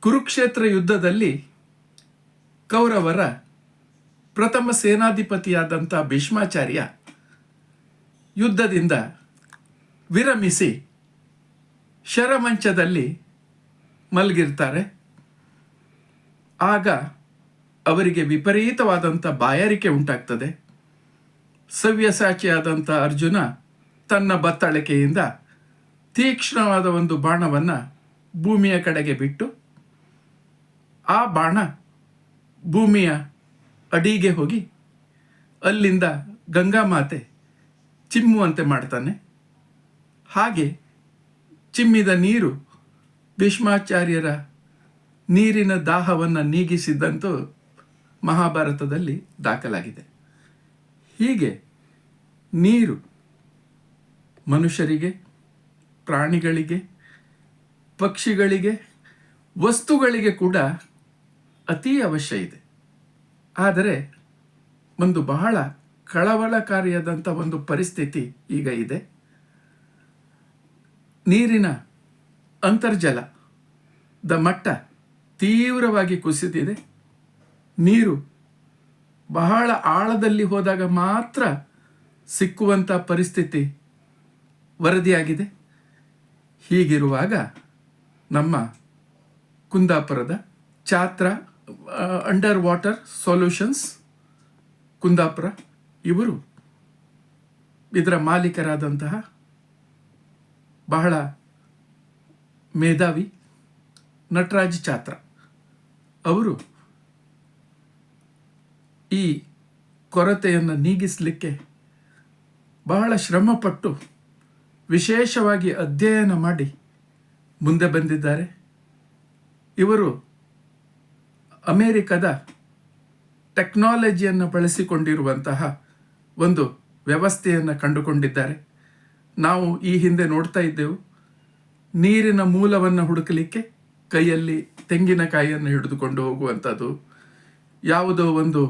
ಕುರುಕ್ಷೇತ್ರ ಯುದ್ಧದಲ್ಲಿ ಕೌರವರ ಪ್ರಥಮ ಸೇನಾಧಿಪತಿಯಾದಂಥ ಭೀಷ್ಮಾಚಾರ್ಯ ಯುದ್ಧದಿಂದ ವಿರಮಿಸಿ ಶರಮಂಚದಲ್ಲಿ ಮಲಗಿರ್ತಾರೆ. ಆಗ ಅವರಿಗೆ ವಿಪರೀತವಾದಂಥ ಬಾಯಾರಿಕೆ ಉಂಟಾಗ್ತದೆ. ಸವ್ಯಸಾಚಿಯಾದಂಥ ಅರ್ಜುನ ತನ್ನ ಬತ್ತಳಿಕೆಯಿಂದ ತೀಕ್ಷ್ಣವಾದ ಒಂದು ಬಾಣವನ್ನು ಭೂಮಿಯ ಕಡೆಗೆ ಬಿಟ್ಟು ಆ ಬಾಣ ಭೂಮಿಯ ಅಡಿಗೆ ಹೋಗಿ ಅಲ್ಲಿಂದ ಗಂಗಾಮಾತೆ ಚಿಮ್ಮುವಂತೆ ಮಾಡ್ತಾನೆ. ಹಾಗೆ ಚಿಮ್ಮಿದ ನೀರು ಭೀಷ್ಮಾಚಾರ್ಯರ ನೀರಿನ ದಾಹವನ್ನು ನೀಗಿಸಿದ್ದಂತೂ ಮಹಾಭಾರತದಲ್ಲಿ ದಾಖಲಾಗಿದೆ. ಹೀಗೆ ನೀರು ಮನುಷ್ಯರಿಗೆ, ಪ್ರಾಣಿಗಳಿಗೆ, ಪಕ್ಷಿಗಳಿಗೆ, ವಸ್ತುಗಳಿಗೆ ಕೂಡ ಅತೀ ಅವಶ್ಯ ಇದೆ. ಆದರೆ ಒಂದು ಬಹಳ ಕಳವಳಕಾರಿಯಾದಂಥ ಒಂದು ಪರಿಸ್ಥಿತಿ ಈಗ ಇದೆ. ನೀರಿನ ಅಂತರ್ಜಲದ ಮಟ್ಟ ತೀವ್ರವಾಗಿ ಕುಸಿದಿದೆ. ನೀರು ಬಹಳ ಆಳದಲ್ಲಿ ಹೋದಾಗ ಮಾತ್ರ ಸಿಕ್ಕುವಂಥ ಪರಿಸ್ಥಿತಿ ವರದಿಯಾಗಿದೆ. ಹೀಗಿರುವಾಗ ನಮ್ಮ ಕುಂದಾಪುರದ Chatra under water solutions Kundapura ಇವರು ಇದರ ಮಾಲೀಕರಾದಂತಹ ಬಹಳ ಮೇಧಾವಿ ನಟರಾಜ್ ಛಾತ್ರ ಅವರು ಈ ಕೊರತೆಯನ್ನು ನೀಗಿಸಲಿಕ್ಕೆ ಬಹಳ ಶ್ರಮಪಟ್ಟು ವಿಶೇಷವಾಗಿ ಅಧ್ಯಯನ ಮಾಡಿ ಮುಂದೆ ಬಂದಿದ್ದಾರೆ. ಇವರು ಅಮೇರಿಕದ ಟೆಕ್ನಾಲಜಿಯನ್ನು ಬಳಸಿಕೊಂಡಿರುವಂತಹ ಒಂದು ವ್ಯವಸ್ಥೆಯನ್ನು ಕಂಡುಕೊಂಡಿದ್ದಾರೆ. ನಾವು ಈ ಹಿಂದೆ ನೋಡ್ತಾ ಇದ್ದೆವು, ನೀರಿನ ಮೂಲವನ್ನು ಹುಡುಕಲಿಕ್ಕೆ ಕೈಯಲ್ಲಿ ತೆಂಗಿನಕಾಯಿಯನ್ನು ಹಿಡಿದುಕೊಂಡು ಹೋಗುವಂಥದ್ದು, ಯಾವುದೋ ಒಂದು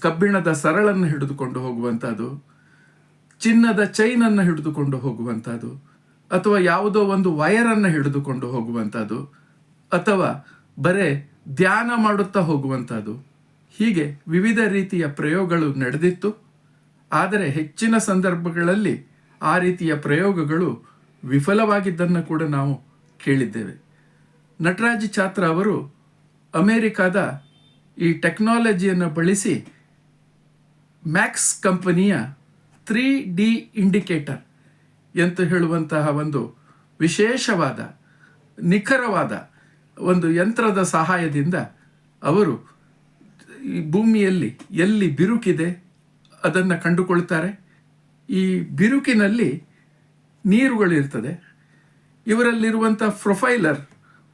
ಕಬ್ಬಿಣದ ಸರಳನ್ನು ಹಿಡಿದುಕೊಂಡು ಹೋಗುವಂಥದ್ದು, ಚಿನ್ನದ ಚೈನನ್ನು ಹಿಡಿದುಕೊಂಡು ಹೋಗುವಂಥದ್ದು, ಅಥವಾ ಯಾವುದೋ ಒಂದು ವಯರನ್ನು ಹಿಡಿದುಕೊಂಡು ಹೋಗುವಂಥದ್ದು, ಅಥವಾ ಬರೇ ಧ್ಯಾನ ಮಾಡುತ್ತಾ ಹೋಗುವಂಥದ್ದು. ಹೀಗೆ ವಿವಿಧ ರೀತಿಯ ಪ್ರಯೋಗಗಳು ನಡೆದಿತ್ತು. ಆದರೆ ಹೆಚ್ಚಿನ ಸಂದರ್ಭಗಳಲ್ಲಿ ಆ ರೀತಿಯ ಪ್ರಯೋಗಗಳು ವಿಫಲವಾಗಿದ್ದನ್ನು ಕೂಡ ನಾವು ಕೇಳಿದ್ದೇವೆ. ನಟರಾಜ್ ಛಾತ್ರ ಅವರು ಅಮೇರಿಕಾದ ಈ ಟೆಕ್ನಾಲಜಿಯನ್ನು ಬಳಸಿ ಮ್ಯಾಕ್ಸ್ ಕಂಪನಿಯ 3D ಇಂಡಿಕೇಟರ್ ಎಂದು ಹೇಳುವಂತಹ ಒಂದು ವಿಶೇಷವಾದ ನಿಖರವಾದ ಒಂದು ಯಂತ್ರದ ಸಹಾಯದಿಂದ ಅವರು ಈ ಭೂಮಿಯಲ್ಲಿ ಎಲ್ಲಿ ಬಿರುಕಿದೆ ಅದನ್ನು ಕಂಡುಕೊಳ್ತಾರೆ. ಈ ಬಿರುಕಿನಲ್ಲಿ ನೀರುಗಳಿರ್ತದೆ. ಇವರಲ್ಲಿರುವಂಥ ಪ್ರೊಫೈಲರ್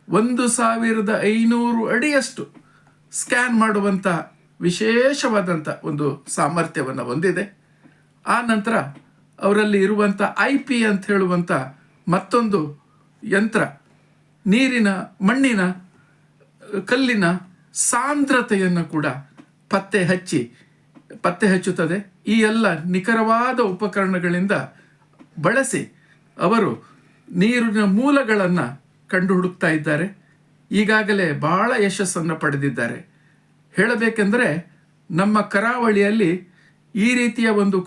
1500 ಅಡಿಯಷ್ಟು ಸ್ಕ್ಯಾನ್ ಮಾಡುವಂಥ ವಿಶೇಷವಾದಂಥ ಒಂದು ಸಾಮರ್ಥ್ಯವನ್ನು ಹೊಂದಿದೆ. ಆ ನಂತರ ಅವರಲ್ಲಿ ಇರುವಂಥ IP ಅಂತ ಹೇಳುವಂಥ ಮತ್ತೊಂದು ಯಂತ್ರ ನೀರಿನ, ಮಣ್ಣಿನ, ಕಲ್ಲಿನ ಸಾಂದ್ರತೆಯನ್ನು ಕೂಡ ಪತ್ತೆ ಹಚ್ಚುತ್ತದೆ. ಈ ಎಲ್ಲ ನಿಖರವಾದ ಉಪಕರಣಗಳಿಂದ ಬಳಸಿ ಅವರು ನೀರಿನ ಮೂಲಗಳನ್ನು ಕಂಡು ಹುಡುಕ್ತಾ ಇದ್ದಾರೆ. ಈಗಾಗಲೇ ಬಹಳ ಯಶಸ್ಸನ್ನು ಪಡೆದಿದ್ದಾರೆ. ಹೇಳಬೇಕೆಂದರೆ ನಮ್ಮ ಕರಾವಳಿಯಲ್ಲಿ ಈ ರೀತಿಯ ಒಂದು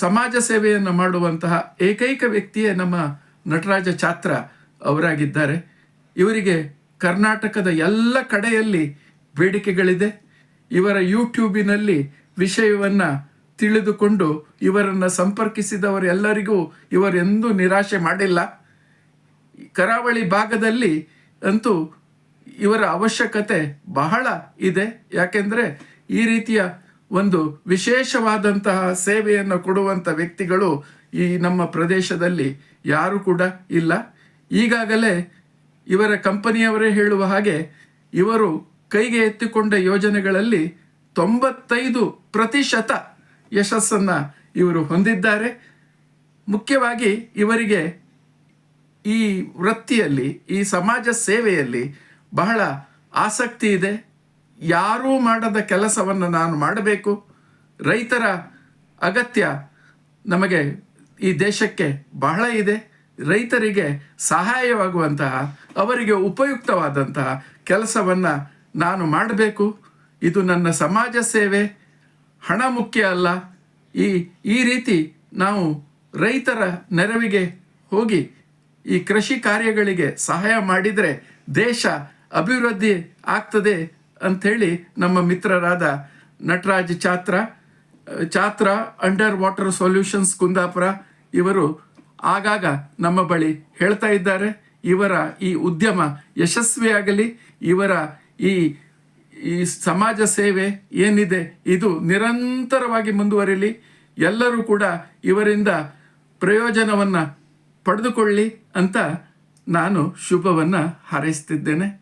ಸಮಾಜ ಸೇವೆಯನ್ನು ಮಾಡುವಂತಹ ಏಕೈಕ ವ್ಯಕ್ತಿಯೇ ನಮ್ಮ ನಟರಾಜ ಛಾತ್ರ ಅವರಾಗಿದ್ದಾರೆ. ಇವರಿಗೆ ಕರ್ನಾಟಕದ ಎಲ್ಲ ಕಡೆಯಲ್ಲಿ ಬೇಡಿಕೆಗಳಿದೆ. ಇವರ ಯೂಟ್ಯೂಬಿನಲ್ಲಿ ವಿಷಯವನ್ನು ತಿಳಿದುಕೊಂಡು ಇವರನ್ನು ಸಂಪರ್ಕಿಸಿದವರೆಲ್ಲರಿಗೂ ಇವರೆಂದೂ ನಿರಾಶೆ ಮಾಡಿಲ್ಲ. ಕರಾವಳಿ ಭಾಗದಲ್ಲಿ ಅಂತೂ ಇವರ ಅವಶ್ಯಕತೆ ಬಹಳ ಇದೆ. ಯಾಕೆಂದರೆ ಈ ರೀತಿಯ ಒಂದು ವಿಶೇಷವಾದಂತಹ ಸೇವೆಯನ್ನು ಕೊಡುವಂಥ ವ್ಯಕ್ತಿಗಳು ಈ ನಮ್ಮ ಪ್ರದೇಶದಲ್ಲಿ ಯಾರೂ ಕೂಡ ಇಲ್ಲ. ಈಗಾಗಲೇ ಇವರ ಕಂಪನಿಯವರೇ ಹೇಳುವ ಹಾಗೆ ಇವರು ಕೈಗೆ ಎತ್ತಿಕೊಂಡ ಯೋಜನೆಗಳಲ್ಲಿ 95% ಯಶಸ್ಸನ್ನು ಇವರು ಹೊಂದಿದ್ದಾರೆ. ಮುಖ್ಯವಾಗಿ ಇವರಿಗೆ ಈ ವೃತ್ತಿಯಲ್ಲಿ, ಈ ಸಮಾಜ ಸೇವೆಯಲ್ಲಿ ಬಹಳ ಆಸಕ್ತಿ ಇದೆ. ಯಾರೂ ಮಾಡದ ಕೆಲಸವನ್ನು ನಾನು ಮಾಡಬೇಕು, ರೈತರ ಅಗತ್ಯ ನಮಗೆ ಈ ದೇಶಕ್ಕೆ ಬಹಳ ಇದೆ, ರೈತರಿಗೆ ಸಹಾಯವಾಗುವಂತಹ, ಅವರಿಗೆ ಉಪಯುಕ್ತವಾದಂತಹ ಕೆಲಸವನ್ನು ನಾನು ಮಾಡಬೇಕು. ಇದು ನನ್ನ ಸಮಾಜ ಸೇವೆ, ಹಣ ಮುಖ್ಯ ಅಲ್ಲ. ಈ ರೀತಿ ನಾವು ರೈತರ ನೆರವಿಗೆ ಹೋಗಿ ಈ ಕೃಷಿ ಕಾರ್ಯಗಳಿಗೆ ಸಹಾಯ ಮಾಡಿದರೆ ದೇಶ ಅಭಿವೃದ್ಧಿ ಆಗ್ತದೆ ಅಂಥೇಳಿ ನಮ್ಮ ಮಿತ್ರರಾದ Nataraj Chatra under water solutions Kundapura ಇವರು ಆಗಾಗ ನಮ್ಮ ಬಳಿ ಹೇಳ್ತಾ ಇದ್ದಾರೆ. ಇವರ ಈ ಉದ್ಯಮ ಯಶಸ್ವಿಯಾಗಲಿ, ಇವರ ಈ ಸಮಾಜ ಸೇವೆ ಏನಿದೆ ಇದು ನಿರಂತರವಾಗಿ ಮುಂದುವರಿಲಿ, ಎಲ್ಲರೂ ಕೂಡ ಇವರಿಂದ ಪ್ರಯೋಜನವನ್ನು ಪಡೆದುಕೊಳ್ಳಿ ಅಂತ ನಾನು ಶುಭವನ್ನು ಹಾರೈಸ್ತಿದ್ದೇನೆ.